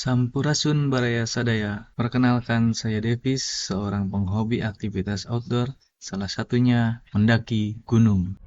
Sampurasun Baraya Sadaya. Perkenalkan, saya Devis, seorang penghobi aktivitas outdoor, salah satunya mendaki gunung.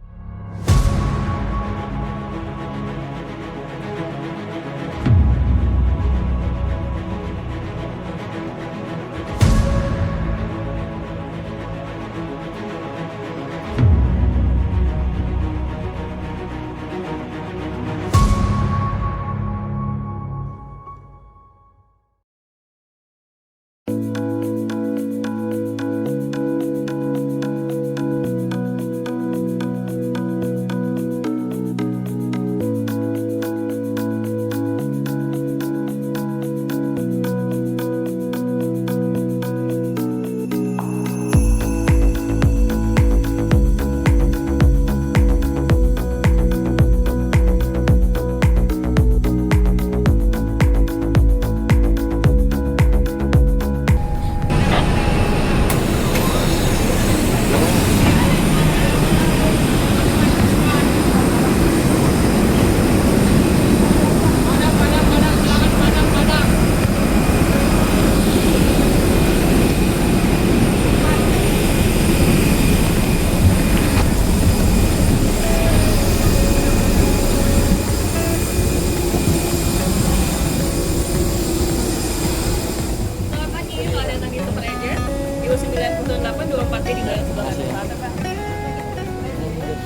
Selamat pagi, selamat datang di Super Agent di U90824 di Jalan Sukarno.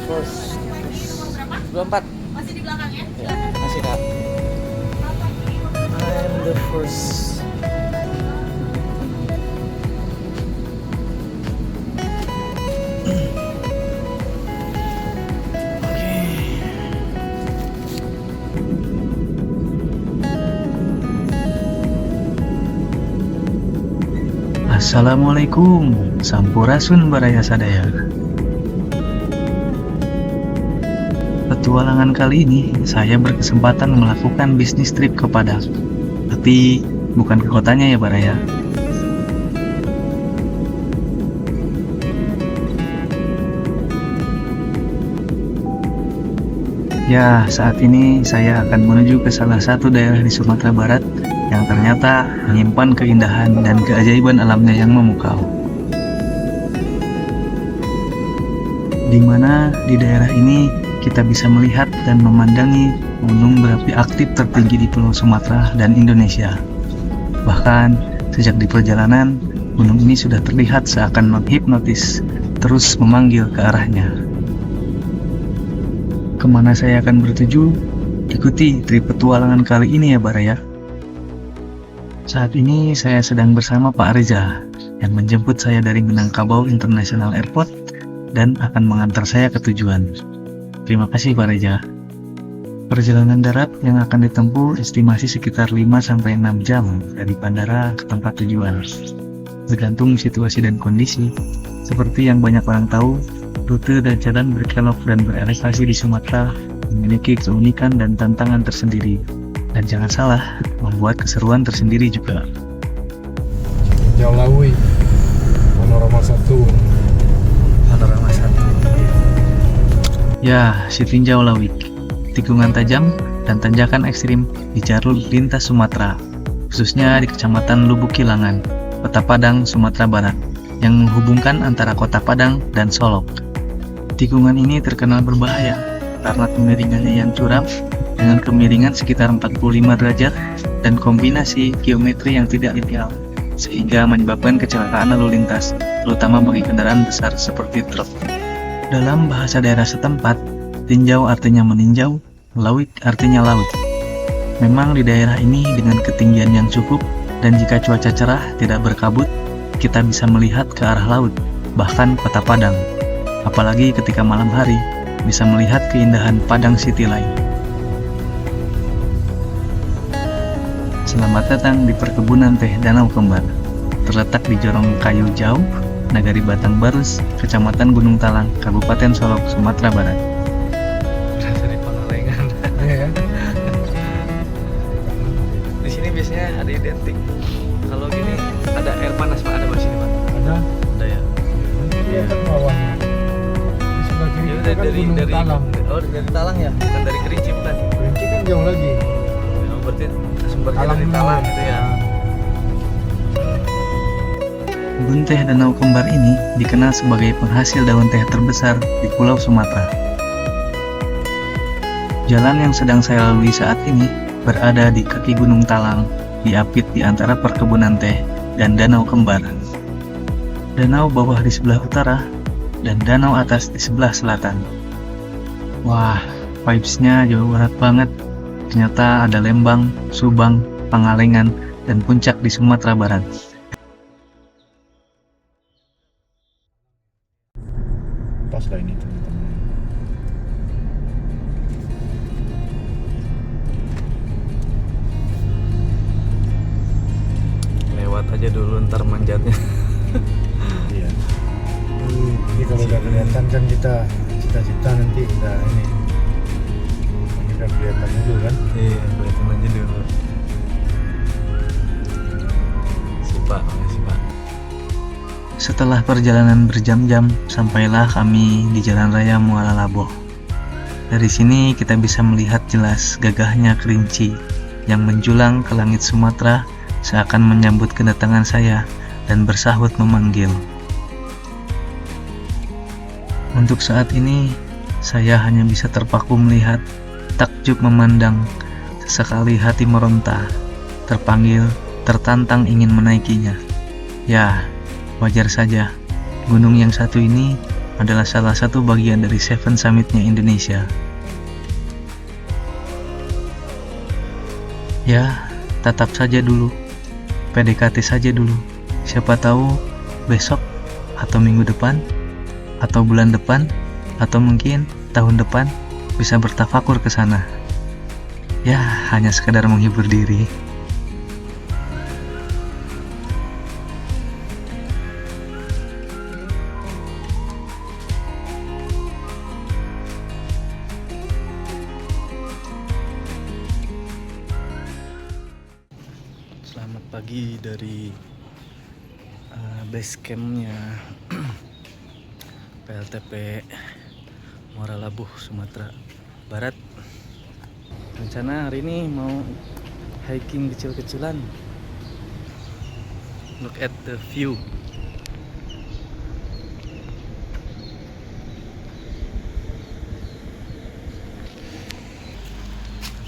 First Berapa? 24 Masih di belakang ya? ya, masih kak. I'm the first. Assalamualaikum, Sampurasun Baraya Sadaya. Petualangan kali ini, saya berkesempatan melakukan bisnis trip ke Padang. Tapi, bukan ke kotanya ya Baraya. Ya, saat ini saya akan menuju ke salah satu daerah di Sumatera Barat yang ternyata menyimpan keindahan dan keajaiban alamnya yang memukau. Di mana di daerah ini kita bisa melihat dan memandangi gunung berapi aktif tertinggi di Pulau Sumatera dan Indonesia. Bahkan sejak di perjalanan, gunung ini sudah terlihat seakan menghipnotis, terus memanggil ke arahnya. Kemana saya akan bertuju? Ikuti trip petualangan kali ini ya Baraya. Saat ini saya sedang bersama Pak Reza yang menjemput saya dari Minangkabau International Airport dan akan mengantar saya ke tujuan. Terima kasih Pak Reza. Perjalanan darat yang akan ditempuh estimasi sekitar 5-6 jam dari bandara ke tempat tujuan. Tergantung situasi dan kondisi. Seperti yang banyak orang tahu, rute dan jalan berkelok dan berelevasi di Sumatera memiliki keunikan dan tantangan tersendiri. Dan jangan salah, membuat keseruan tersendiri juga. Jauh Lawi, Panorama 1. Panorama 1. Ya, si Tinjau Lawik. Tikungan tajam dan tanjakan ekstrim di jalur lintas Sumatera, khususnya di Kecamatan Lubuk Kilangan, Kota Padang, Sumatera Barat, yang menghubungkan antara Kota Padang dan Solok. Tikungan ini terkenal berbahaya karena kemiringannya yang curam dengan kemiringan sekitar 45 derajat dan kombinasi geometri yang tidak ideal, sehingga menyebabkan kecelakaan lalu lintas, terutama bagi kendaraan besar seperti truk. Dalam bahasa daerah setempat, tinjau artinya meninjau, lawik artinya laut. Memang di daerah ini dengan ketinggian yang cukup dan jika cuaca cerah tidak berkabut, kita bisa melihat ke arah laut, bahkan Kota Padang. Apalagi ketika malam hari, bisa melihat keindahan Padang City lain. Selamat datang di perkebunan teh Danau Kembar. Terletak di Jorong Kayu Jauh, Nagari Batang Barus, Kecamatan Gunung Talang, Kabupaten Solok, Sumatera Barat. Berasal dari Pangalengan. Iya ya. Di sini biasanya ada identik. Kalau gini ada air panas Pak, ada di sini Pak. Ada. Ada ya. Iya kan bawahnya. Di sebelah kiri Ya itu udah kan dari Gunung Talang. oh dari Talang ya, bukan dari Kerinci bukan. Kerinci kan jauh lagi. Ya, berarti sumbernya Talang dari dulu. talang gitu ya. Kebun teh Danau Kembar ini dikenal sebagai penghasil daun teh terbesar di Pulau Sumatera. Jalan yang sedang saya lalui saat ini berada di kaki Gunung Talang, diapit di antara perkebunan teh dan Danau Kembar. Danau bawah di sebelah utara dan danau atas di sebelah selatan. Wah, vibes-nya jauh barat banget. Ternyata ada Lembang, Subang, Pangalengan, dan Puncak di Sumatera Barat. Pas lah ini teman-teman. Lewat aja dulu ntar manjatnya. Iya. Ini kalau udah kelihatan kan kita cita-cita nanti udah ini. Ini kan kelihatan dulu kan. Iya, kelihatan aja dulu. Sipak, sipak. Setelah perjalanan berjam-jam, sampailah kami di Jalan Raya Muara Laboh. Dari sini kita bisa melihat jelas gagahnya kerinci yang menjulang ke langit Sumatera seakan menyambut kedatangan saya dan bersahut memanggil. Untuk saat ini, saya hanya bisa terpaku melihat, takjub memandang, sesekali hati meronta, terpanggil, tertantang ingin menaikinya. Ya, wajar saja, gunung yang satu ini adalah salah satu bagian dari Seven Summit-nya Indonesia. Ya, tatap saja dulu, PDKT saja dulu. Siapa tahu besok atau minggu depan atau bulan depan atau mungkin tahun depan bisa bertafakur ke sana. Ya, hanya sekedar menghibur diri. Selamat pagi dari base campnya PLTP Muara Laboh, Sumatera Barat. Rencana hari ini mau hiking kecil-kecilan. Look at the view.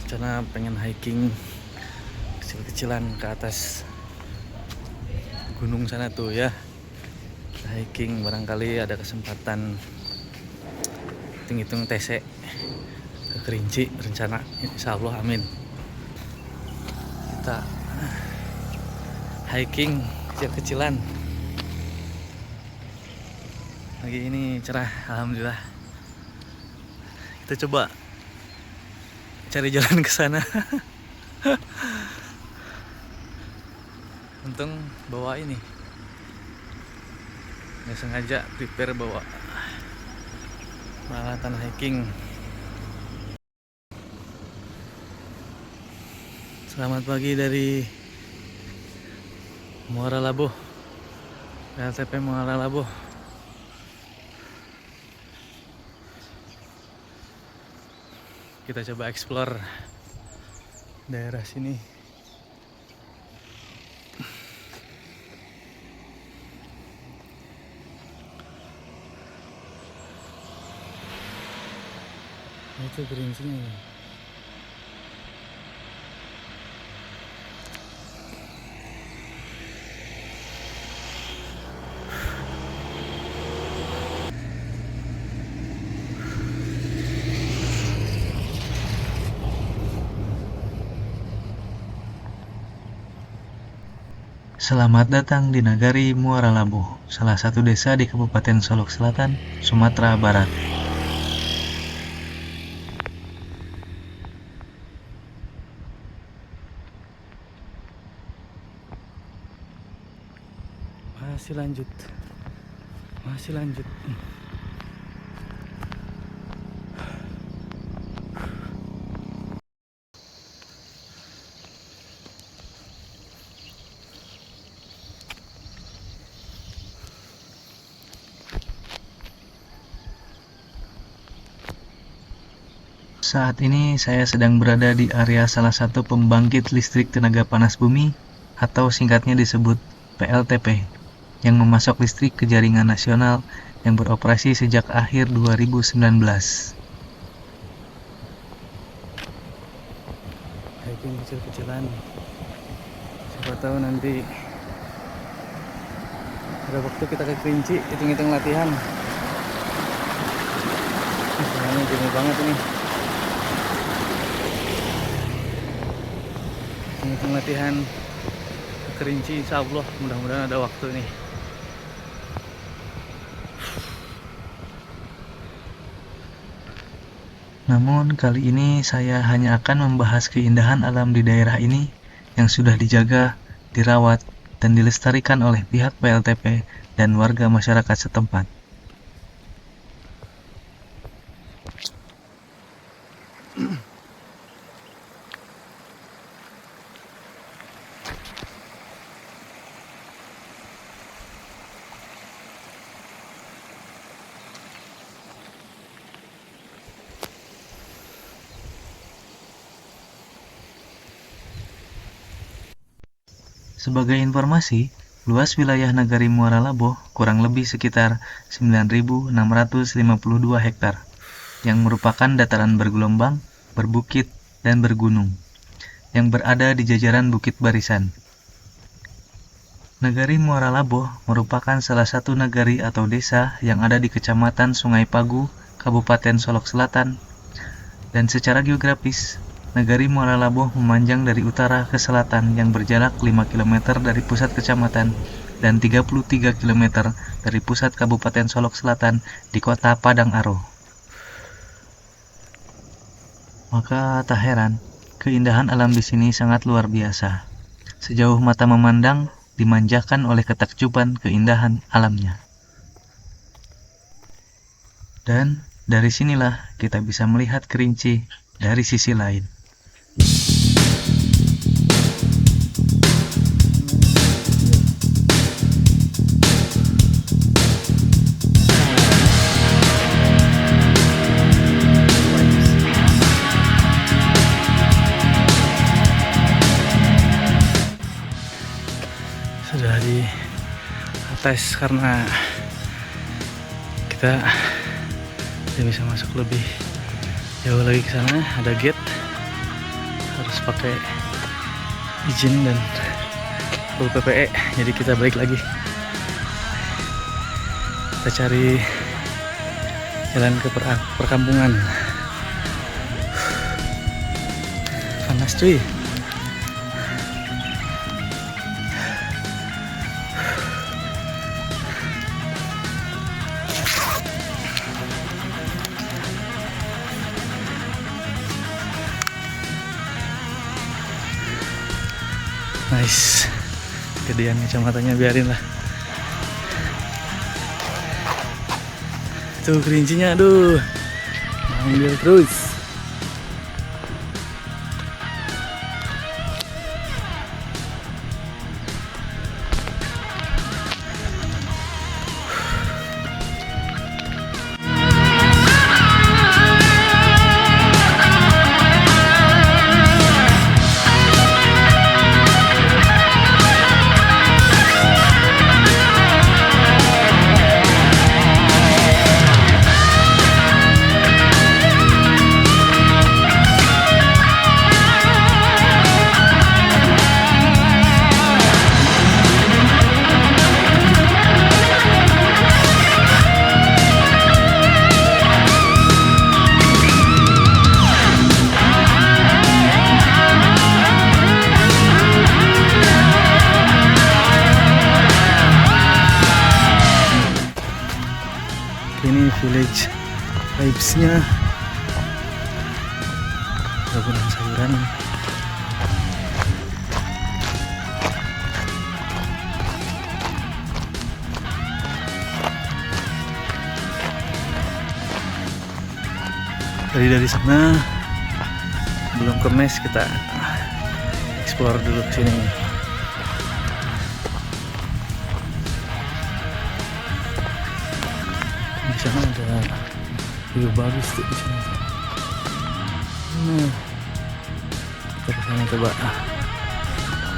Rencana pengen hiking kecil-kecilan ke atas gunung sana tuh ya. Hiking barangkali ada kesempatan hitung-hitung TC ke Kerinci rencana, insya Allah, amin. Kita hiking kecil-kecilan. Lagi ini cerah, alhamdulillah. Kita coba cari jalan ke sana. Untung bawa ini, nggak sengaja prepare bawa peralatan hiking. Selamat pagi dari Muara Laboh, PLTP Muara Laboh. Kita coba explore daerah sini. Itu gerincinya ya. Selamat datang di Nagari Muara Laboh, salah satu desa di Kabupaten Solok Selatan, Sumatera Barat. Masih lanjut. Saat ini saya sedang berada di area salah satu pembangkit listrik tenaga panas bumi atau singkatnya disebut PLTP yang memasok listrik ke jaringan nasional yang beroperasi sejak akhir 2019. Hiking kecil-kecilan. Siapa tahu nanti ada waktu kita ke Kerinci, hitung-hitung latihan. Soalnya jenuh banget ini. Hitung latihan ke Kerinci, insya Allah mudah-mudahan ada waktu nih. Namun kali ini saya hanya akan membahas keindahan alam di daerah ini yang sudah dijaga, dirawat, dan dilestarikan oleh pihak PLTP dan warga masyarakat setempat. Sebagai informasi, luas wilayah Nagari Muara Laboh kurang lebih sekitar 9.652 hektar, yang merupakan dataran bergelombang, berbukit, dan bergunung, yang berada di jajaran Bukit Barisan. Nagari Muara Laboh merupakan salah satu nagari atau desa yang ada di Kecamatan Sungai Pagu, Kabupaten Solok Selatan, dan secara geografis, Nagari Muara Laboh memanjang dari utara ke selatan yang berjarak 5 km dari pusat kecamatan dan 33 km dari pusat Kabupaten Solok Selatan di kota Padang Aro. Maka tak heran, keindahan alam di sini sangat luar biasa. Sejauh mata memandang, dimanjakan oleh ketakjuban keindahan alamnya. Dan dari sinilah kita bisa melihat Kerinci dari sisi lain. Sudah di atas karena kita tidak bisa masuk lebih jauh lagi ke sana, ada gate, harus pakai izin dan full PPE, jadi kita balik lagi, kita cari jalan ke perkampungan. Panas cuy. Nice, gedean kacamatannya, biarin lah. Tuh Kerincinya, aduh, ambil terus. Ini village vibes-nya, perkebunan sayuran. Tadi dari sana belum ke mes, kita explore dulu ke sini. Di sana ada view bagus tuh di sini. Nah, kita ke sana coba.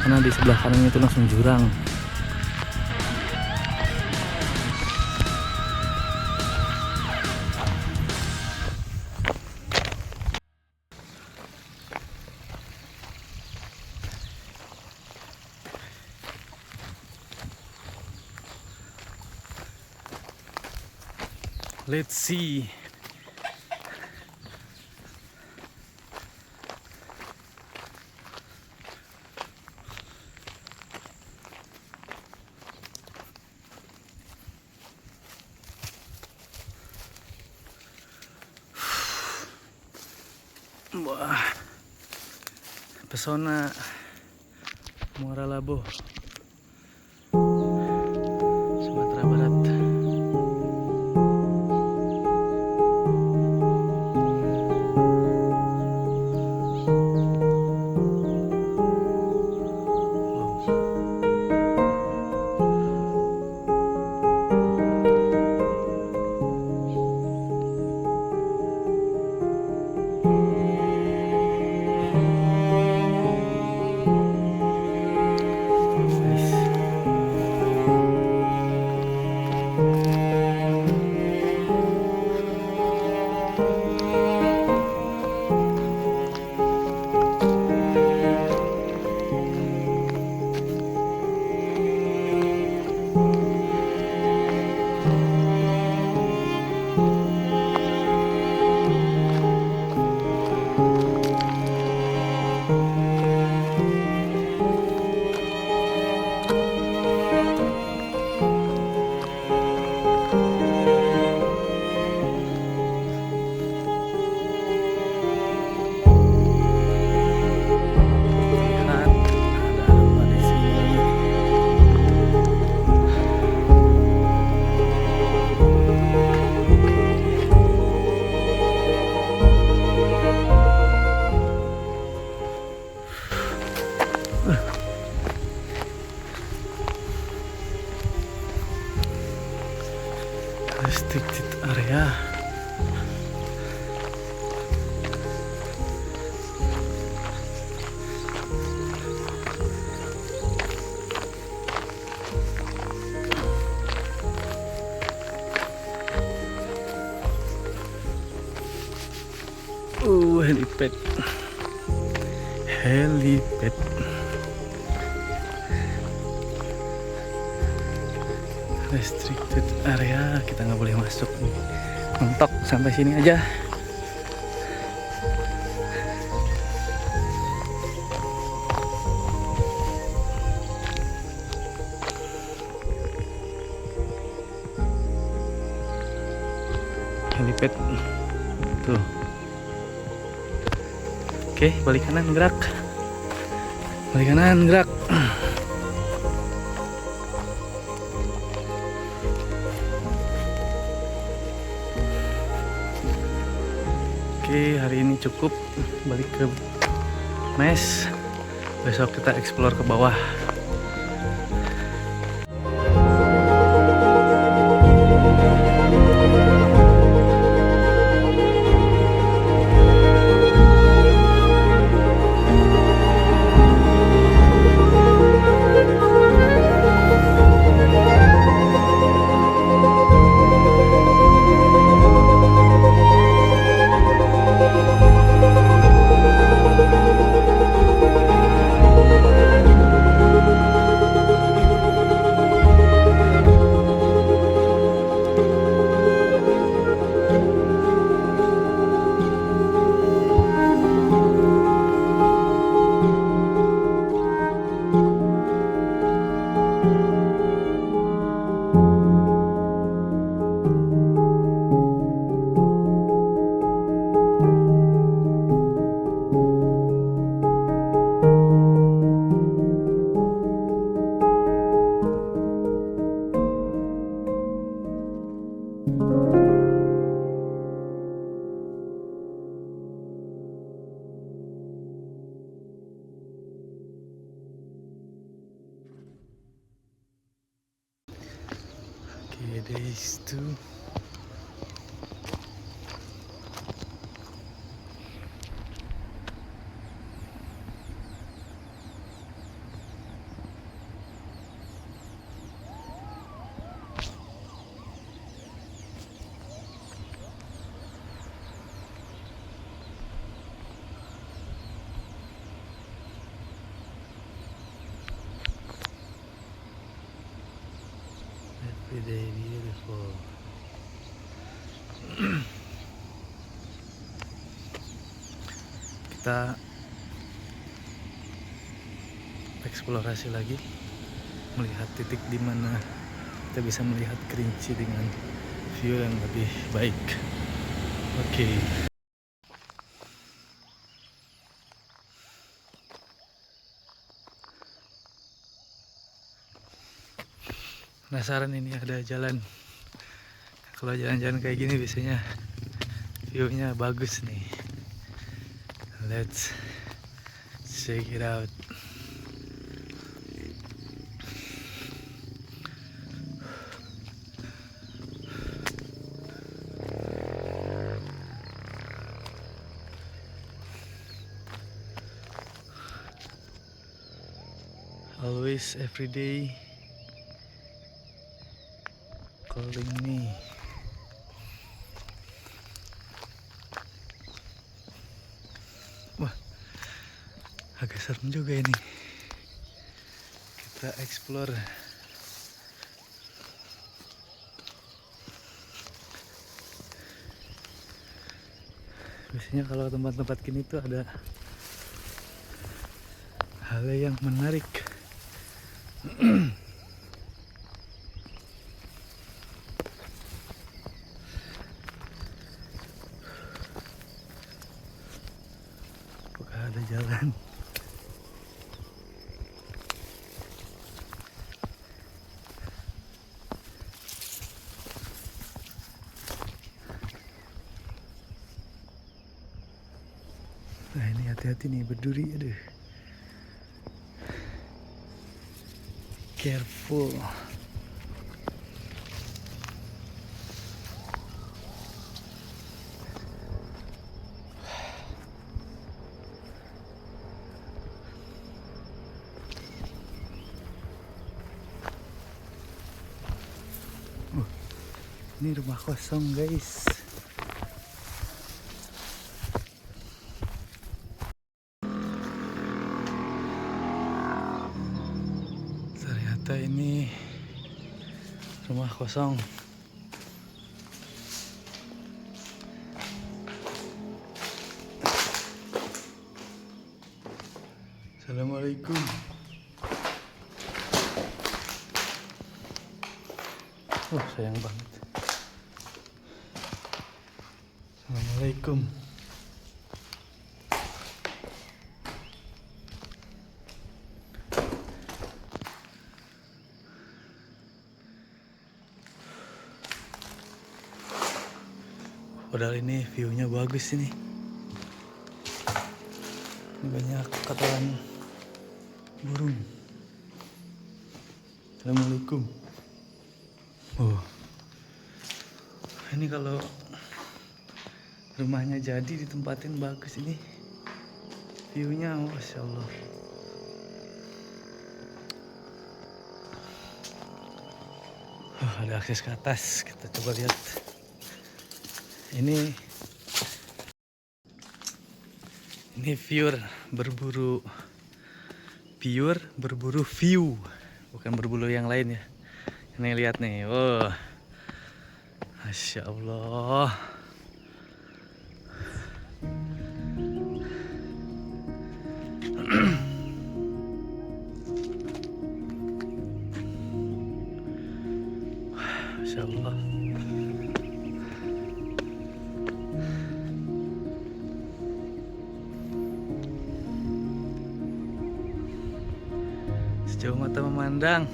Karena di sebelah kanan itu langsung jurang. Let's see. Wah, pesona Muara Labuh, Sumatera Barat. Restricted area. Helipad. Helipad. Restricted area, kita nggak boleh masuk. Mentok sampai sini aja. Helipad tuh. Oke, balik kanan gerak. Balik kanan gerak. Oke, hari ini cukup, balik ke mes. Besok kita explore ke bawah. Oke, days 2. Everyday beautiful. Kita eksplorasi lagi, melihat titik di mana kita bisa melihat Kerinci dengan view yang lebih baik. Oke. Penasaran ini ada jalan. Kalau jalan-jalan kayak gini biasanya view-nya bagus nih. Let's check it out. Always, every day, calling me. Wah, agak serem juga ini. Kita explore. Biasanya kalau tempat-tempat gini tuh ada hal yang menarik. Apakah ada jalan? Nah ini hati-hati nih, berduri, aduh. Careful. Ini rumah kosong, guys. Ternyata ini rumah kosong. Assalamualaikum. Oh, sayang banget. Assalamualaikum. Padahal ini view-nya bagus ini. Ini banyak kotoran burung. Assalamualaikum. Oh, ini kalau rumahnya jadi ditempatin bagus ini. View-nya, masya Allah. Oh, ada akses ke atas. Kita coba lihat. Ini pure berburu view, bukan berburu yang lain ya. Ini lihat nih, wow, masya Allah. Masya Allah. Sejauh mata memandang.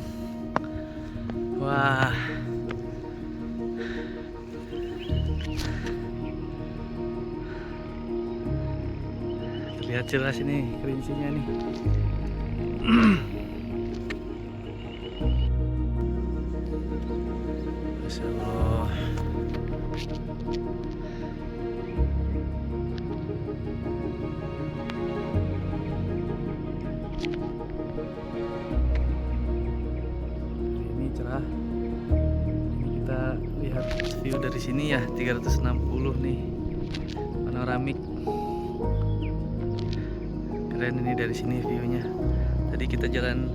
Wah. Terlihat jelas ini Kerincinya nih. Masya Allah. Ini cerah. Ini kita lihat view dari sini ya, 360 nih. Panoramik. Keren ini dari sini view-nya. Tadi kita jalan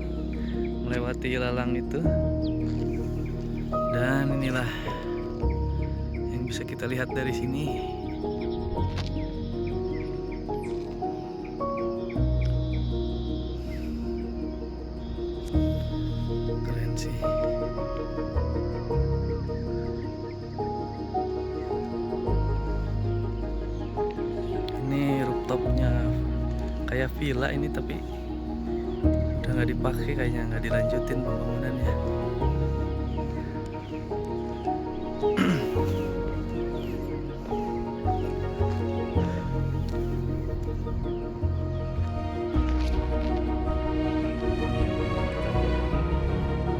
melewati lalang itu Dan inilah yang bisa kita lihat dari sini. Keren sih. Ini rooftopnya kayak villa ini, tapi udah nggak dipakai kayaknya, nggak dilanjutin pembangunannya.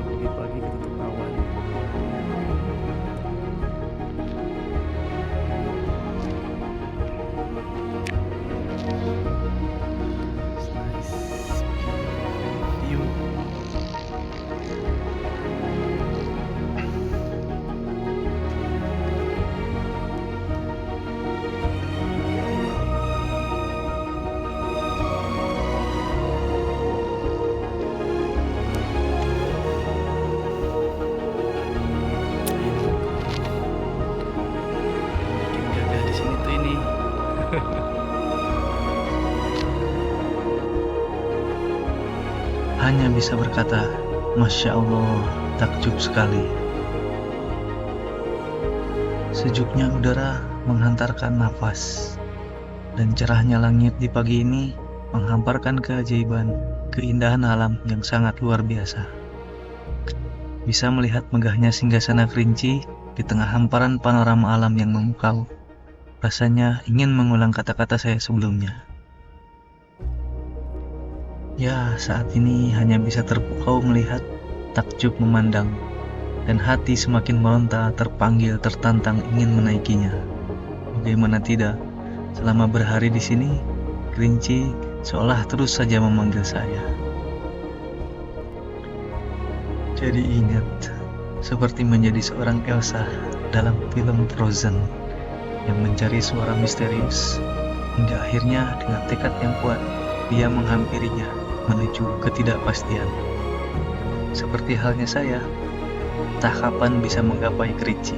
Pagi-pagi ketutup awan. Nice view. Bikin gagah di sini tuh ini. Hanya bisa berkata, Masya Allah, takjub sekali. Sejuknya udara menghantarkan nafas, dan cerahnya langit di pagi ini menghamparkan keajaiban, keindahan alam yang sangat luar biasa. Bisa melihat megahnya singgasana Kerinci di tengah hamparan panorama alam yang memukau. Rasanya ingin mengulang kata-kata saya sebelumnya. Ya, saat ini hanya bisa terpukau melihat, takjub memandang, dan hati semakin meronta, terpanggil, tertantang ingin menaikinya. Bagaimana tidak, selama berhari di sini, Kerinci seolah terus saja memanggil saya. Jadi ingat, seperti menjadi seorang Elsa dalam film Frozen yang mencari suara misterius, hingga akhirnya dengan tekad yang kuat, dia menghampirinya menuju ketidakpastian. Seperti halnya saya, entah kapan bisa menggapai Kerinci.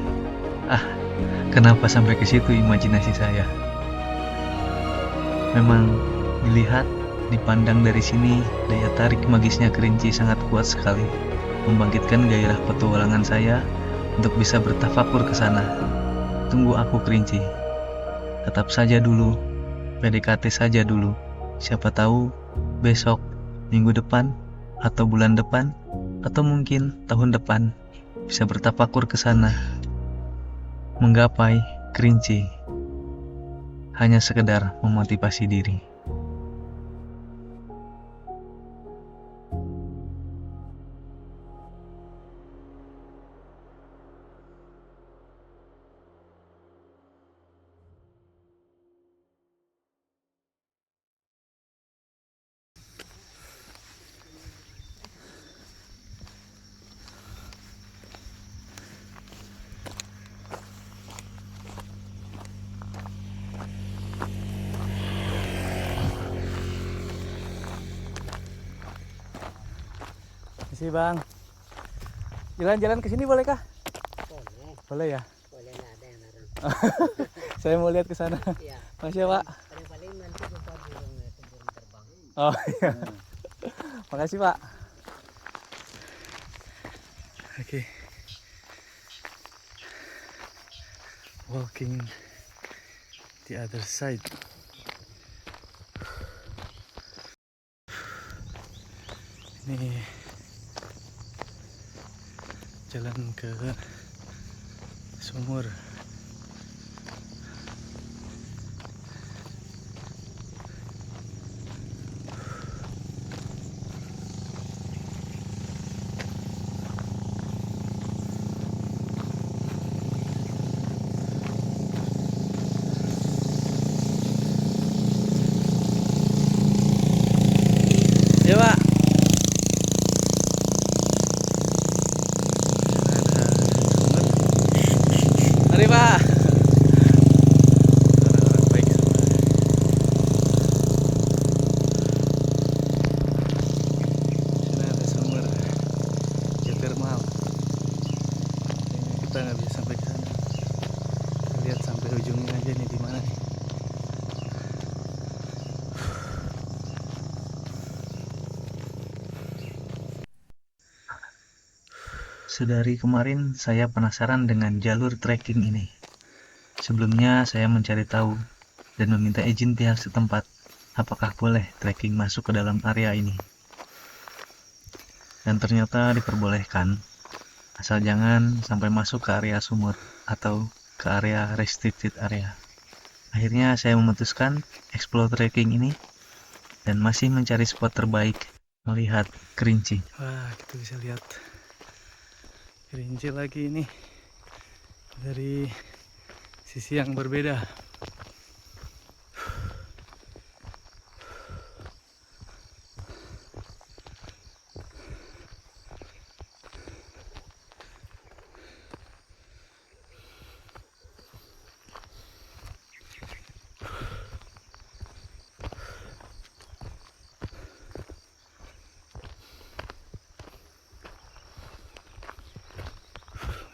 Kenapa sampai ke situ imajinasi saya? Memang dilihat, dipandang dari sini, daya tarik magisnya Kerinci sangat kuat sekali, membangkitkan gairah petualangan saya untuk bisa bertafakur ke sana. Tunggu aku Kerinci. Tetap saja dulu, PDKT saja dulu. Siapa tahu besok, minggu depan, atau bulan depan, atau mungkin tahun depan bisa bertafakur ke sana. Menggapai Kerinci. Hanya sekedar memotivasi diri. Makasih Bang. Jalan-jalan ke sini boleh kah? Boleh, Boleh ya. boleh nggak ada yang larang. Saya mau lihat ke sana. Iya. Makasih ya, Pak. Paling-paling nanti kita burung itu burung terbang. Oh iya. Makasih Pak. Oke. Walking the other side. Ini jalan ke sumur. Ya Pak. Mari kita nggak bisa sampai ke sana. Kita lihat sampai ujungnya aja nih di mana nih. Sedari kemarin saya penasaran dengan jalur trekking ini. Sebelumnya saya mencari tahu dan meminta izin pihak setempat apakah boleh trekking masuk ke dalam area ini. Dan ternyata diperbolehkan, asal jangan sampai masuk ke area sumur atau ke area restricted area. Akhirnya saya memutuskan explore trekking ini dan masih mencari spot terbaik melihat kerinci. Wah, kita bisa lihat kerinci lagi ini dari sisi yang berbeda.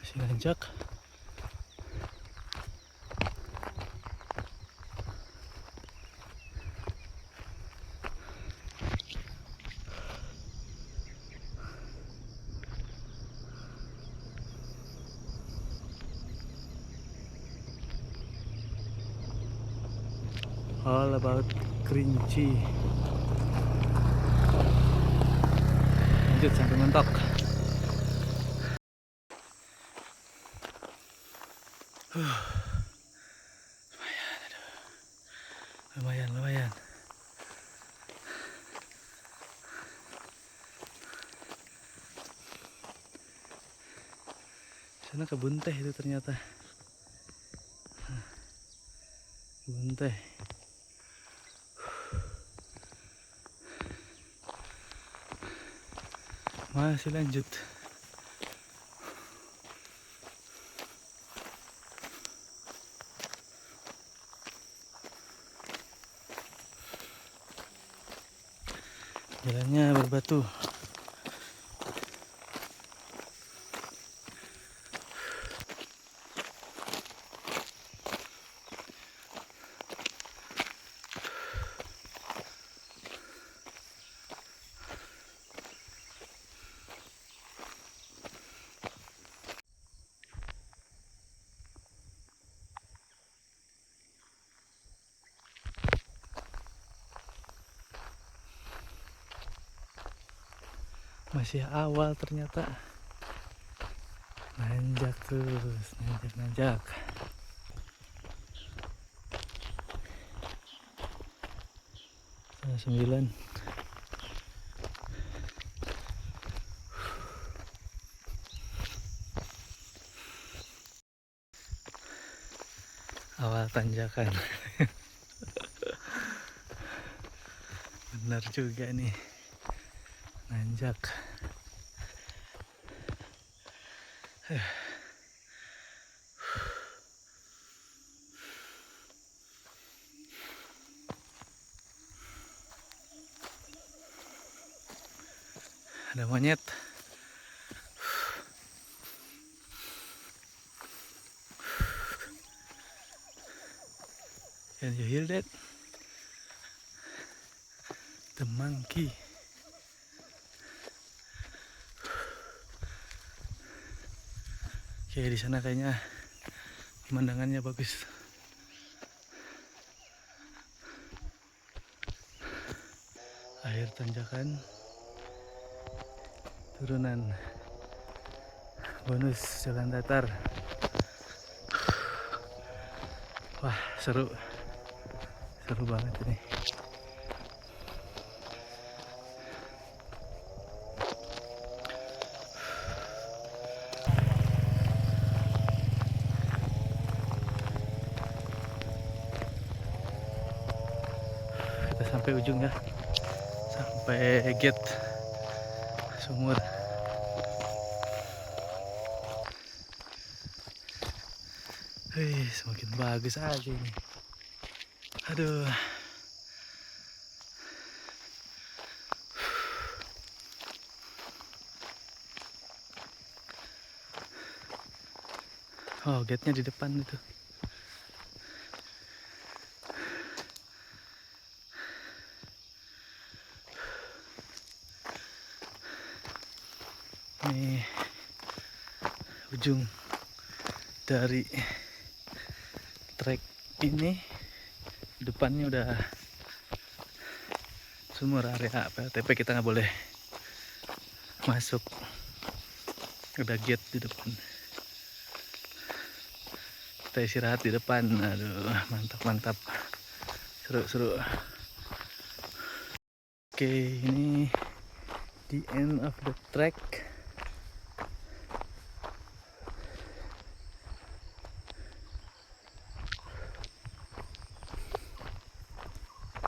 Masih nanjak. All about kerinci. Lanjut sampai mentok. Lumayan. Sana kebun teh itu ternyata. Kebun teh. Masih lanjut. Jalannya berbatu. Masih awal ternyata. Nanjak terus, nanjak. Sana 9. Awal tanjakan. Benar juga nih. Nanjak. Ada monyet. Can you hear that? The monkey. Oke, di sana kayaknya pemandangannya bagus. Akhir tanjakan, turunan, bonus jalan datar. Wah, seru banget ini. Kita sampai ujung ya, sampai gate sumur. Semakin bagus aja ini. Aduh. Oh, gate-nya di depan itu. Ini ujung dari trek ini, depannya udah sumur area PLTP, kita nggak boleh masuk, ada gate di depan. Kita istirahat di depan. Aduh, mantap, seru. Oke, ini the end of the trek.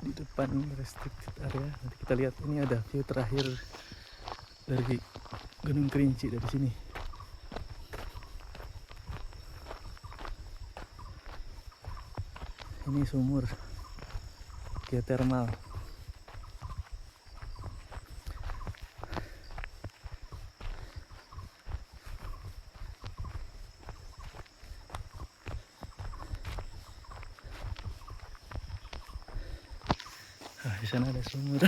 Di depan restricted area. Nanti kita lihat, ini ada view terakhir dari Gunung Kerinci dari sini. Ini sumur geothermal. Di sana ada sumur.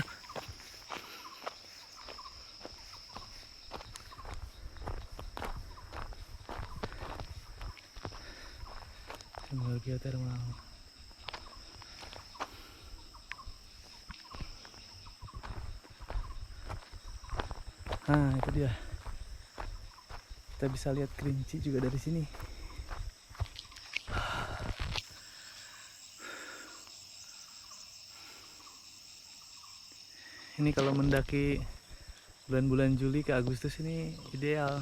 Sumur geothermal. Nah, itu dia. Kita bisa lihat Kerinci juga dari sini. Ini kalau mendaki bulan-bulan Juli ke Agustus ini ideal.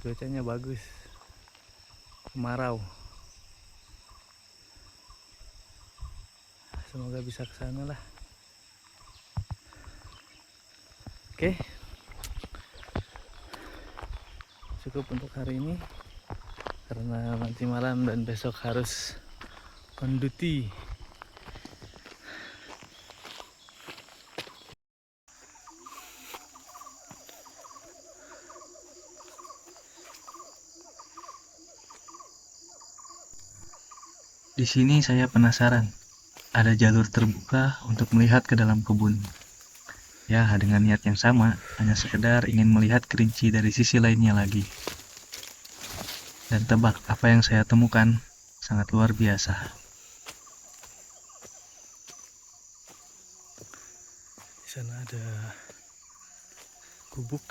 Cuacanya bagus. Kemarau. Semoga bisa ke sana lah. Oke. Cukup untuk hari ini. Karena nanti malam dan besok harus on duty. Di sini saya penasaran, ada jalur terbuka untuk melihat ke dalam kebun. Ya, dengan niat yang sama, hanya sekedar ingin melihat Kerinci dari sisi lainnya lagi. Dan tebak apa yang saya temukan, sangat luar biasa. Di sana ada gubuk.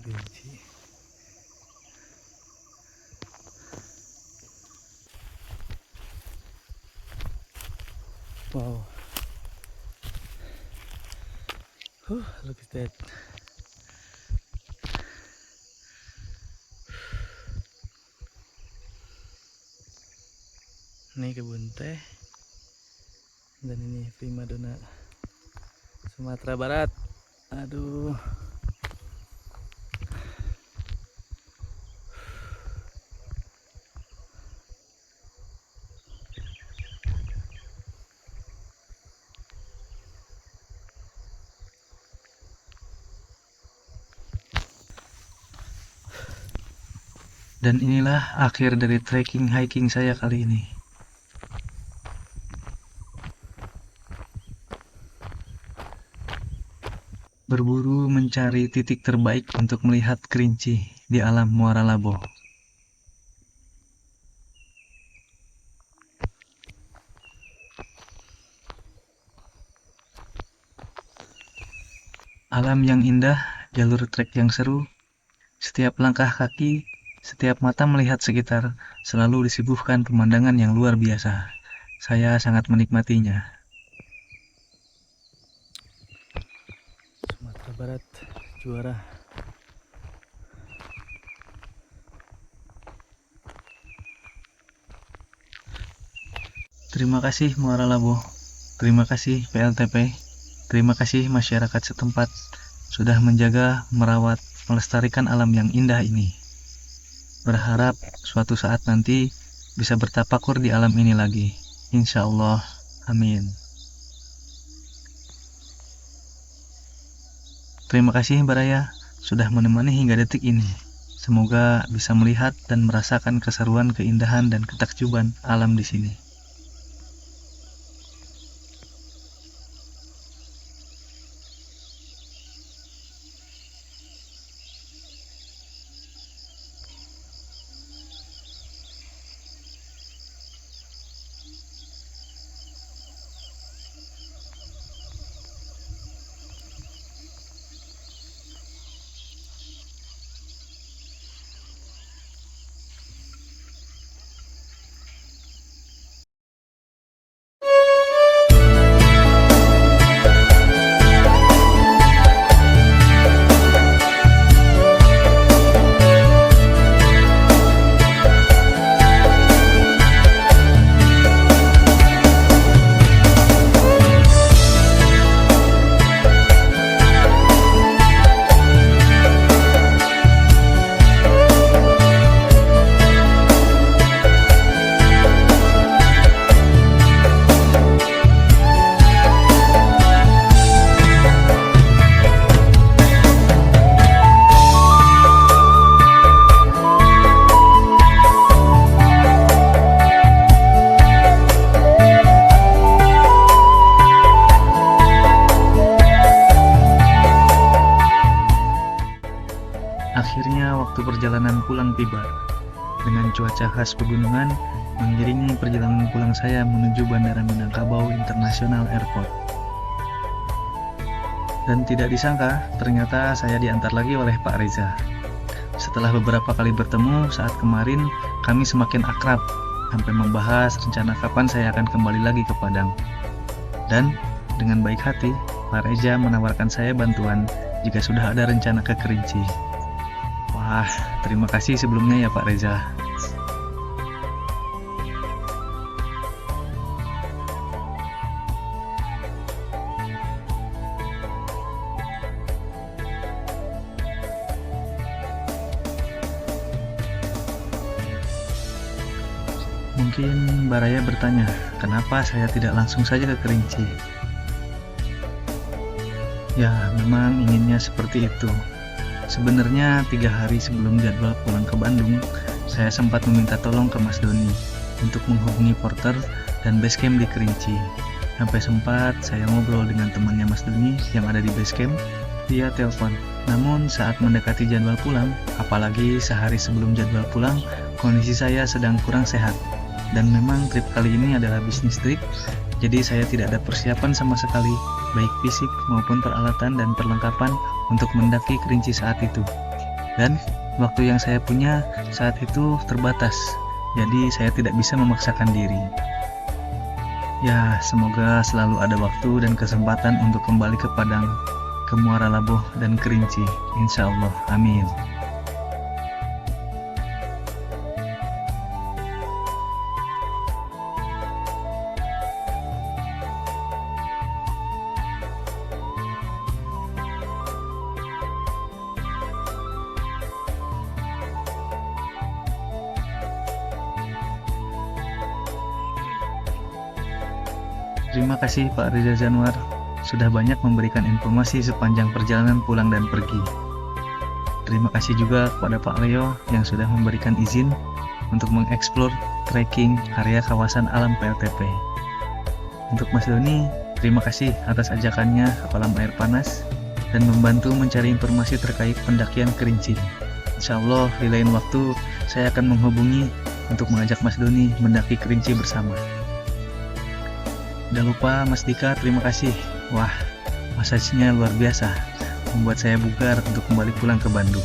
Kerinci. Wow. Look at that. Ini kebun teh. Dan ini primadona Sumatera Barat. Aduh. Dan inilah akhir dari trekking hiking saya kali ini. Berburu mencari titik terbaik untuk melihat Kerinci di alam Muara Laboh. Alam yang indah, jalur trek yang seru, setiap langkah kaki, setiap mata melihat sekitar, selalu disuguhkan pemandangan yang luar biasa. Saya sangat menikmatinya. Sumatera Barat juara. Terima kasih Muara Labuh, terima kasih PLTP, terima kasih masyarakat setempat sudah menjaga, merawat, melestarikan alam yang indah ini. Berharap suatu saat nanti bisa bertapakur di alam ini lagi. Insya Allah, amin. Terima kasih Baraya sudah menemani hingga detik ini. Semoga bisa melihat dan merasakan keseruan, keindahan, dan ketakjuban alam di sini. Akhirnya waktu perjalanan pulang tiba. Dengan cuaca khas pegunungan, mengiringi perjalanan pulang saya menuju Bandara Minangkabau International Airport. Dan tidak disangka, ternyata saya diantar lagi oleh Pak Reza. Setelah beberapa kali bertemu saat kemarin, kami semakin akrab, sampai membahas rencana kapan saya akan kembali lagi ke Padang. Dan dengan baik hati, Pak Reza menawarkan saya bantuan jika sudah ada rencana ke Kerinci. Wah, terima kasih sebelumnya ya Pak Reza. Mungkin Baraya bertanya, kenapa saya tidak langsung saja ke Kerinci? Ya, memang inginnya seperti itu. Sebenarnya 3 hari sebelum jadwal pulang ke Bandung, saya sempat meminta tolong ke Mas Doni untuk menghubungi porter dan basecamp di Kerinci. Sampai sempat saya ngobrol dengan temannya Mas Doni yang ada di basecamp via telepon. Namun saat mendekati jadwal pulang, apalagi sehari sebelum jadwal pulang, kondisi saya sedang kurang sehat. Dan memang trip kali ini adalah bisnis trip, jadi saya tidak ada persiapan sama sekali, baik fisik maupun peralatan dan perlengkapan untuk mendaki Kerinci saat itu. Dan waktu yang saya punya saat itu terbatas, jadi saya tidak bisa memaksakan diri. Ya, semoga selalu ada waktu dan kesempatan untuk kembali ke Padang, ke Muara Labuh dan Kerinci, insya Allah, amin. Terima kasih Pak Reza Januar sudah banyak memberikan informasi sepanjang perjalanan pulang dan pergi. Terima kasih juga kepada Pak Leo yang sudah memberikan izin untuk mengeksplor trekking area kawasan alam PLTP. Untuk Mas Doni, terima kasih atas ajakannya ke kolam air panas dan membantu mencari informasi terkait pendakian Kerinci. Insya Allah di lain waktu saya akan menghubungi untuk mengajak Mas Doni mendaki Kerinci bersama. Jangan lupa Mas Dika, terima kasih. Wah, massage-nya luar biasa. membuat saya bugar untuk kembali pulang ke Bandung.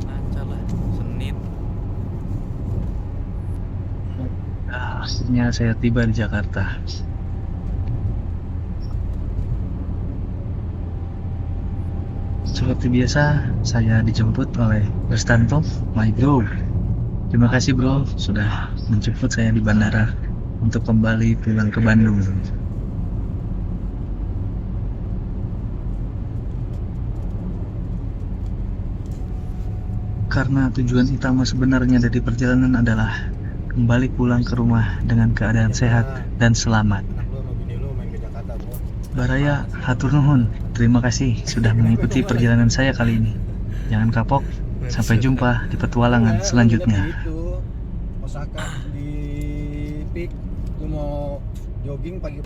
Lancar lah, Senin. Akhirnya saya tiba di Jakarta. Seperti biasa, saya dijemput oleh Restanto, my bro. Terima kasih bro, sudah menjemput saya di bandara untuk kembali pulang ke Bandung. Karena tujuan utama sebenarnya dari perjalanan adalah kembali pulang ke rumah dengan keadaan sehat dan selamat. Anak lu sama bini lu main ke Jakarta, bro. Baraya, hatur nuhun. Terima kasih sudah mengikuti perjalanan saya kali ini. Jangan kapok. Sampai jumpa di petualangan selanjutnya. Itu Osaka di peak, lu mau jogging pagi.